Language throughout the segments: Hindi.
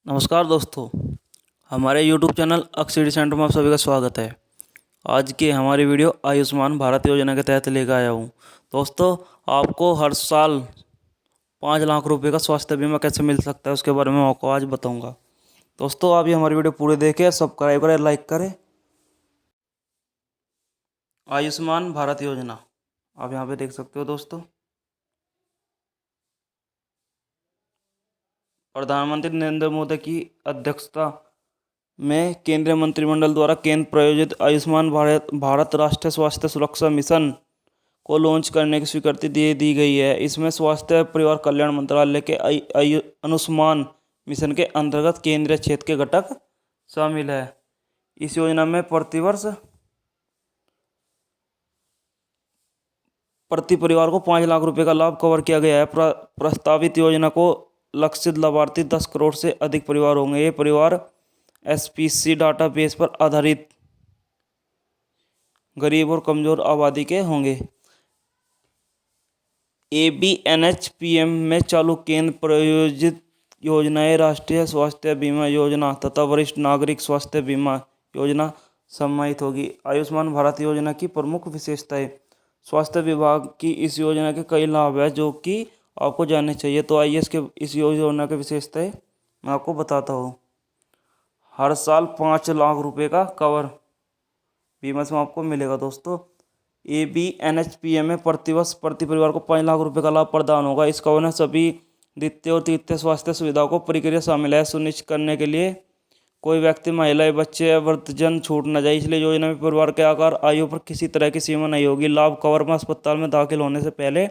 नमस्कार दोस्तों। हमारे YouTube चैनल अक्सिडी सेंटर में आप सभी का स्वागत है। आज की हमारी वीडियो आयुष्मान भारत योजना के तहत लेकर आया हूँ। दोस्तों, आपको हर साल 5 लाख रुपए का स्वास्थ्य बीमा कैसे मिल सकता है उसके बारे में आपको आज बताऊँगा। दोस्तों, आप ये हमारी वीडियो पूरे देखें, सब्सक्राइब करें, लाइक करें। आयुष्मान भारत योजना आप यहाँ पे देख सकते हो दोस्तों। प्रधानमंत्री नरेंद्र मोदी की अध्यक्षता में केंद्रीय मंत्रिमंडल द्वारा केंद्र प्रायोजित आयुष्मान भारत राष्ट्रीय स्वास्थ्य सुरक्षा मिशन को लॉन्च करने की स्वीकृति दे दी गई है। इसमें स्वास्थ्य परिवार कल्याण मंत्रालय के अनुष्मान मिशन के अंतर्गत केंद्रीय क्षेत्र के घटक शामिल है। इस योजना में प्रतिवर्ष प्रति परिवार को 5 लाख रुपए का लाभ कवर किया गया है। प्रस्तावित योजना को लक्षित लाभार्थी 10 करोड़ से अधिक परिवार होंगे। ये परिवार एसपीसी डाटाबेस पर आधारित गरीब और कमजोर आबादी के होंगे। एबीएनएचपीएम में चालू केंद्र प्रायोजित योजनाएं राष्ट्रीय स्वास्थ्य बीमा योजना तथा वरिष्ठ नागरिक स्वास्थ्य बीमा योजना सम्मानित होगी। आयुष्मान भारत योजना की प्रमुख विशेषताएं। स्वास्थ्य विभाग की इस योजना के कई लाभ हैं जो कि आपको जानने चाहिए। तो आइए इस योजना की विशेषताएं मैं आपको बताता हूँ। हर साल 5 लाख रुपए का कवर बीमा से आपको मिलेगा दोस्तों। एबीएनएचपीएम में प्रतिवर्ष प्रति परिवार को 5 लाख रुपए का लाभ प्रदान होगा। इस कवर में सभी द्वितीय और तृतीय स्वास्थ्य सुविधाओं को प्रक्रिया शामिल है। सुनिश्चित करने के लिए कोई व्यक्ति, महिलाएं, बच्चे या वृद्धजन छूट न जाए, इसलिए योजना में परिवार के आकार, आयु पर किसी तरह की सीमा नहीं होगी। लाभ कवर में अस्पताल में दाखिल होने से पहले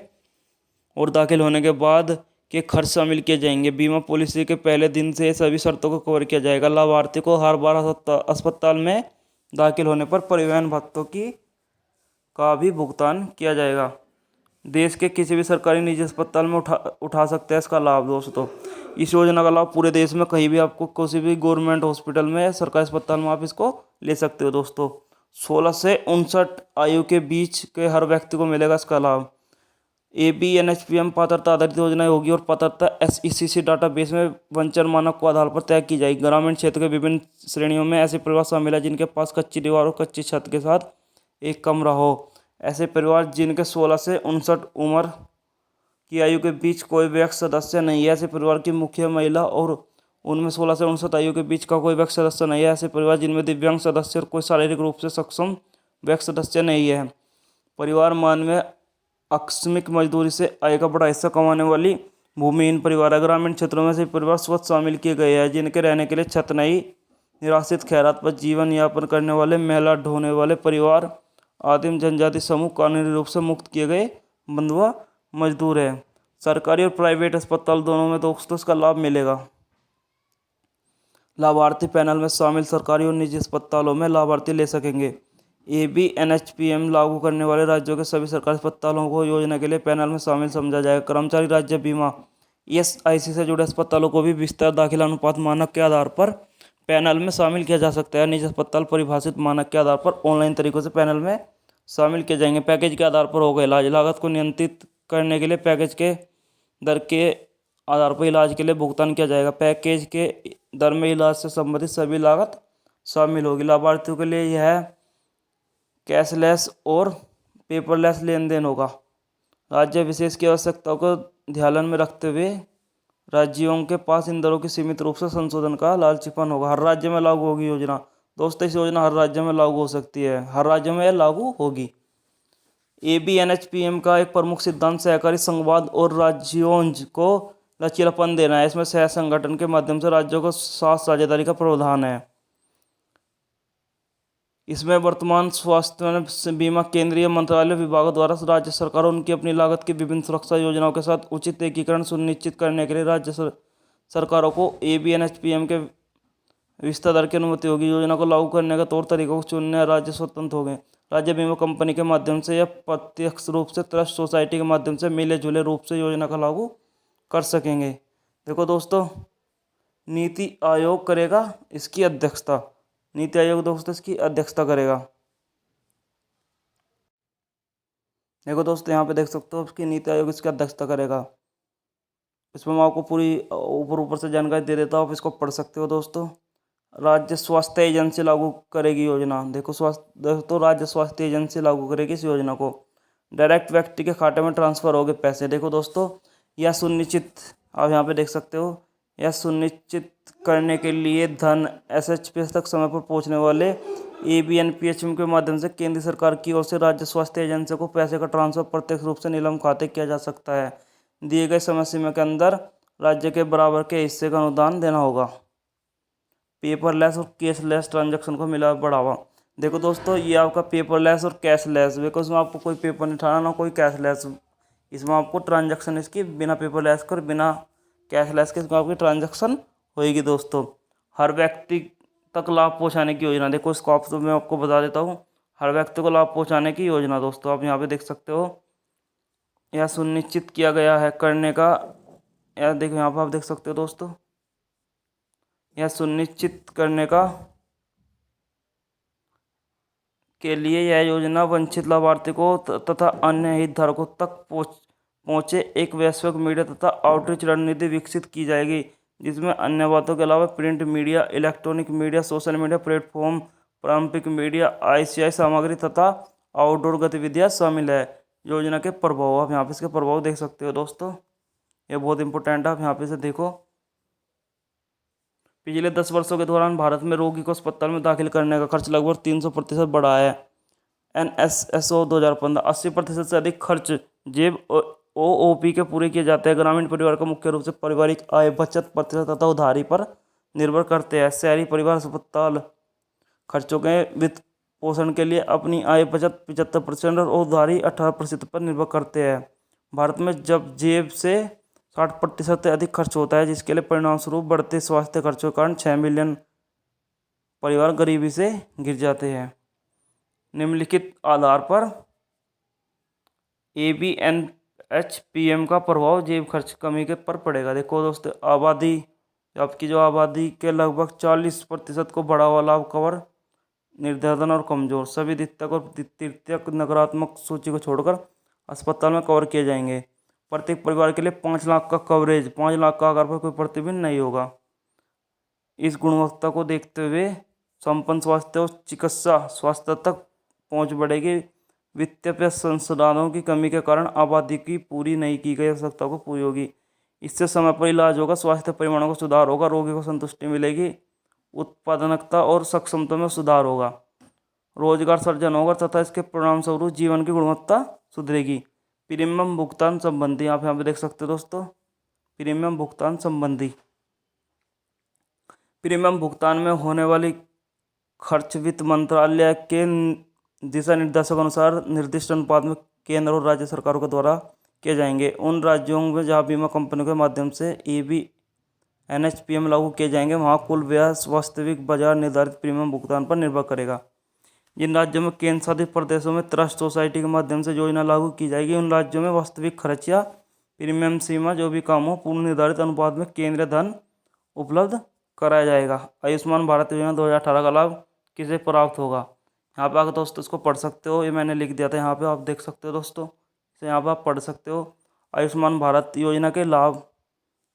और दाखिल होने के बाद के खर्च शामिल किए जाएंगे। बीमा पॉलिसी के पहले दिन से सभी शर्तों को कवर किया जाएगा। लाभार्थी को हर बार अस्पताल में दाखिल होने पर परिवहन भत्तों का भी भुगतान किया जाएगा। देश के किसी भी सरकारी निजी अस्पताल में उठा सकते हैं इसका लाभ दोस्तों। इस योजना का लाभ पूरे देश में कहीं भी आपको किसी भी गवर्नमेंट हॉस्पिटल में, सरकारी अस्पताल में आप इसको ले सकते हो दोस्तों। 16 से 59 आयु के बीच के हर व्यक्ति को मिलेगा इसका लाभ। एबीएनएचपीएम पात्रता आधारित योजना होगी और पात्रता एसईसीसी डाटाबेस में वंचन मानक को आधार पर तय की जाएगी। ग्रामीण क्षेत्र के विभिन्न श्रेणियों में ऐसे परिवार शामिल है जिनके पास कच्ची दीवार और कच्ची छत के साथ एक कमरा हो। ऐसे परिवार जिनके 16 से 59 उम्र की आयु के बीच कोई वयस्क सदस्य नहीं है। ऐसे परिवार की मुख्य महिला और उनमें 16 से 59 आयु के बीच का कोई वयस्क सदस्य नहीं है। ऐसे परिवार जिनमें दिव्यांग सदस्य और कोई शारीरिक रूप से सक्षम वयस्क सदस्य नहीं है। परिवार मानवीय आकस्मिक मजदूरी से आय का बड़ा हिस्सा कमाने वाली भूमिहीन परिवार है। ग्रामीण क्षेत्रों में से परिवार स्वतः शामिल किए गए हैं जिनके रहने के लिए छत नहीं, निराश्रित खैरात पर जीवन यापन करने वाले, महिला ढोने वाले परिवार, आदिम जनजाति समूह, कानूनी रूप से मुक्त किए गए बंधुआ मजदूर है। सरकारी और प्राइवेट अस्पताल दोनों में दोस्तों इसका लाभ मिलेगा। लाभार्थी पैनल में शामिल सरकारी और निजी अस्पतालों में लाभार्थी ले सकेंगे। एबीएनएचपीएम लागू करने वाले राज्यों के सभी सरकारी अस्पतालों को योजना के लिए पैनल में शामिल समझा जाएगा। कर्मचारी राज्य बीमा ईएसआईसी से जुड़े अस्पतालों को भी विस्तार दाखिला अनुपात मानक के आधार पर पैनल में शामिल किया जा सकता है। निजी अस्पताल परिभाषित मानक के आधार पर ऑनलाइन तरीकों से पैनल में शामिल किए जाएंगे। पैकेज के आधार पर होगा इलाज। लागत को नियंत्रित करने के लिए पैकेज के दर के आधार पर इलाज के लिए भुगतान किया जाएगा। पैकेज के दर में इलाज से संबंधित सभी लागत शामिल होगी। लाभार्थियों के लिए यह कैशलेस और पेपरलेस लेन देन होगा। राज्य विशेष की आवश्यकताओं को ध्यान में रखते हुए राज्यों के पास इन दरों की सीमित रूप से संशोधन का लालचीपन होगा। हर राज्य में लागू होगी योजना दोस्तों। इस योजना हर राज्य में लागू हो सकती है, हर राज्य में लागू होगी। एबीएनएचपीएम का एक प्रमुख सिद्धांत सहकारी संघवाद और राज्यों को लचीलापन देना है। इसमें सह संगठन के माध्यम से राज्यों को साथ साझेदारी का प्रावधान है। इसमें वर्तमान स्वास्थ्य बीमा केंद्रीय मंत्रालय विभागों द्वारा राज्य सरकारों उनकी अपनी लागत की विभिन्न सुरक्षा योजनाओं के साथ उचित एकीकरण सुनिश्चित करने के लिए राज्य सरकारों को एबीएनएचपीएम के विस्तार दर की अनुमति होगी। योजना को लागू करने का तौर तरीकों को चुनने राज्य स्वतंत्र होंगे। राज्य बीमा कंपनी के माध्यम से या प्रत्यक्ष रूप से ट्रस्ट सोसाइटी के माध्यम से मिले जुले रूप से योजना का लागू कर सकेंगे। देखो दोस्तों, नीति आयोग करेगा इसकी अध्यक्षता। नीति आयोग दोस्तों इसकी अध्यक्षता करेगा। देखो दोस्तों, यहाँ पे देख सकते हो इसकी नीति आयोग इसकी अध्यक्षता करेगा। इसमें मैं आपको पूरी ऊपर ऊपर से जानकारी दे देता हूँ, आप इसको पढ़ सकते हो दोस्तों। राज्य स्वास्थ्य एजेंसी लागू करेगी योजना। देखो दोस्तों, राज्य स्वास्थ्य एजेंसी लागू करेगी इस योजना को। डायरेक्ट व्यक्ति के खाते में ट्रांसफर होंगे पैसे। देखो दोस्तों, यह सुनिश्चित, आप यहाँ पे देख सकते हो, यह सुनिश्चित करने के लिए धन SHPS तक समय पर पहुँचने वाले ABNPHM के माध्यम से केंद्र सरकार की ओर से राज्य स्वास्थ्य एजेंसी को पैसे का ट्रांसफर प्रत्यक्ष रूप से नीलम खाते किया जा सकता है। दिए गए समय सीमा के अंदर राज्य के बराबर के हिस्से का अनुदान देना होगा। पेपरलेस और कैशलेस ट्रांजैक्शन को मिला बढ़ावा। देखो दोस्तों, ये आपका पेपरलेस और कैशलेस, देखो इसमें आपको कोई पेपर नहीं उठाना, ना कोई कैशलेस। इसमें आपको ट्रांजैक्शन इसकी बिना पेपरलेस कर, बिना कैशलेस के इसमें आपकी ट्रांजैक्शन होएगी दोस्तों। हर व्यक्ति तक लाभ पहुंचाने की योजना। देखो इसको आप, तो मैं आपको बता देता हूँ, हर व्यक्ति को लाभ पहुंचाने की योजना दोस्तों, आप यहाँ पे देख सकते हो। यह सुनिश्चित किया गया है करने का, यह देखो यहाँ पर आप देख सकते हो दोस्तों, यह सुनिश्चित करने का के लिए यह योजना वंचित लाभार्थी को तथा अन्य हितधारकों तक पहुँचे एक वैश्विक मीडिया तथा आउटरीच रणनीति विकसित की जाएगी, जिसमें अन्य बातों के अलावा print media, electronic media, social media platform, पारंपरिक मीडिया, ICI सामग्री तथा आउटडोर गतिविधियां शामिल है। योजना के प्रभाव, आप यहाँ पे इसके प्रभाव देख सकते हो दोस्तों, ये बहुत इंपॉर्टेंट है, आप यहाँ पे से देखो। पिछले 10 वर्षों के दौरान भारत में रोगी को अस्पताल में दाखिल करने का खर्च लगभग 300% बढ़ा है। NSSO 2015, 80% से अधिक खर्च जेब OOP के पूरे किए जाते हैं। ग्रामीण परिवार का मुख्य रूप से पारिवारिक आय बचत प्रतिशत तथा उधारी पर निर्भर करते हैं। शहरी परिवार अस्पताल खर्चों के वित्त पोषण के लिए अपनी आय बचत 75% और उधारी 18% पर निर्भर करते हैं। भारत में जब जेब से 60% से अधिक खर्च होता है, जिसके लिए परिणामस्वरूप बढ़ते स्वास्थ्य खर्चों के कारण 6 मिलियन परिवार गरीबी से गिर जाते हैं। निम्नलिखित आधार पर ABNHPM का प्रभाव जेब खर्च कमी के पर पड़ेगा। देखो दोस्तों, आबादी, आपकी जो आबादी के लगभग 40% को बढ़ावा लाभ कवर निर्धारण और कमजोर सभी द्वितीयक और तृतीयक नकारात्मक सूची को छोड़कर अस्पताल में कवर किए जाएंगे। प्रत्येक परिवार के लिए 5 लाख का कवरेज, 5 लाख का आकार पर कोई प्रतिबिंब नहीं होगा। इस गुणवत्ता को देखते हुए संपन्न स्वास्थ्य और चिकित्सा स्वास्थ्य तक पहुंच बढ़ेगी। वित्तीय संसाधनों की कमी के कारण आबादी की पूरी नहीं की गई आवश्यकता को पूरी होगी। इससे समय पर इलाज होगा, स्वास्थ्य परिमाणों का सुधार होगा, रोगी को संतुष्टि मिलेगी, उत्पादकता और सक्षमता में सुधार होगा, रोजगार सर्जन होगा तथा इसके परिणाम स्वरूप जीवन की गुणवत्ता सुधरेगी। प्रीमियम भुगतान संबंधी, आप यहाँ पे देख सकते हो दोस्तों, प्रीमियम भुगतान संबंधी, प्रीमियम भुगतान में होने वाली खर्च वित्त मंत्रालय के दिशा निर्देशों के अनुसार निर्दिष्ट अनुपात में केंद्र और राज्य सरकारों के द्वारा किए जाएंगे। उन राज्यों में जहाँ बीमा कंपनियों के माध्यम से ABNHPM लागू किए जाएंगे, वहाँ कुल व्यय वास्तविक बाजार निर्धारित प्रीमियम भुगतान पर निर्भर करेगा। जिन राज्यों में केंद्र शासित प्रदेशों में ट्रस्ट सोसाइटी के माध्यम से योजना लागू की जाएगी, उन राज्यों में वास्तविक खर्च या प्रीमियम सीमा जो भी काम हो, पूर्ण निर्धारित अनुपात में केंद्रीय धन उपलब्ध कराया जाएगा। आयुष्मान भारत योजना 2018 का लाभ किसे प्राप्त होगा, यहाँ पे आकर दोस्तों इसको पढ़ सकते हो, ये मैंने लिख दिया था यहाँ पे, आप देख सकते हो दोस्तों, इसे यहाँ पे आप पढ़ सकते हो। आयुष्मान भारत योजना के लाभ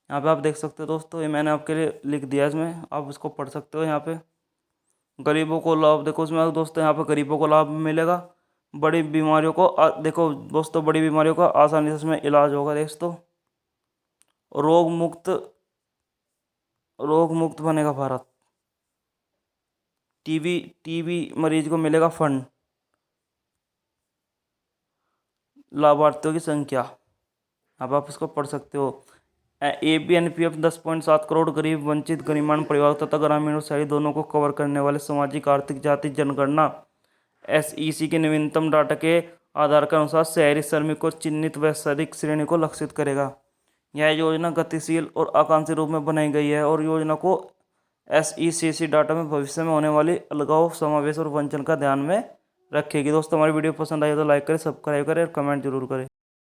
यहाँ पे आप देख सकते हो दोस्तों, ये मैंने आपके लिए लिख दिया, इसमें आप इसको पढ़ सकते हो। यहाँ पे गरीबों को लाभ, देखो इसमें दोस्तों यहाँ पे गरीबों को लाभ मिलेगा। बड़ी बीमारियों को देखो दोस्तों, बड़ी बीमारियों का आसानी से इसमें इलाज होगा दोस्तों। रोग मुक्त बनेगा भारत। टीबी मरीज को मिलेगा फंड। लाभार्थियों की संख्या, अब आप इसको पढ़ सकते हो। ABNPF 10.7 करोड़ गरीब वंचित गरीबान परिवार तथा ग्रामीण और शहरी दोनों को कवर करने वाले सामाजिक आर्थिक जाति जनगणना SEC के नवीनतम डाटा के आधार के अनुसार शहरी श्रमिक और चिन्हित वैश्विक श्रेणी को लक्षित करेगा। यह योजना गतिशील और आकांक्षी रूप में बनाई गई है और योजना को SEC डाटा में भविष्य में होने वाली अलगाव, समावेश और वंचन का ध्यान में रखेगी। दोस्तों, हमारी वीडियो पसंद आई तो लाइक करें, सब्सक्राइब करें और कमेंट जरूर करें।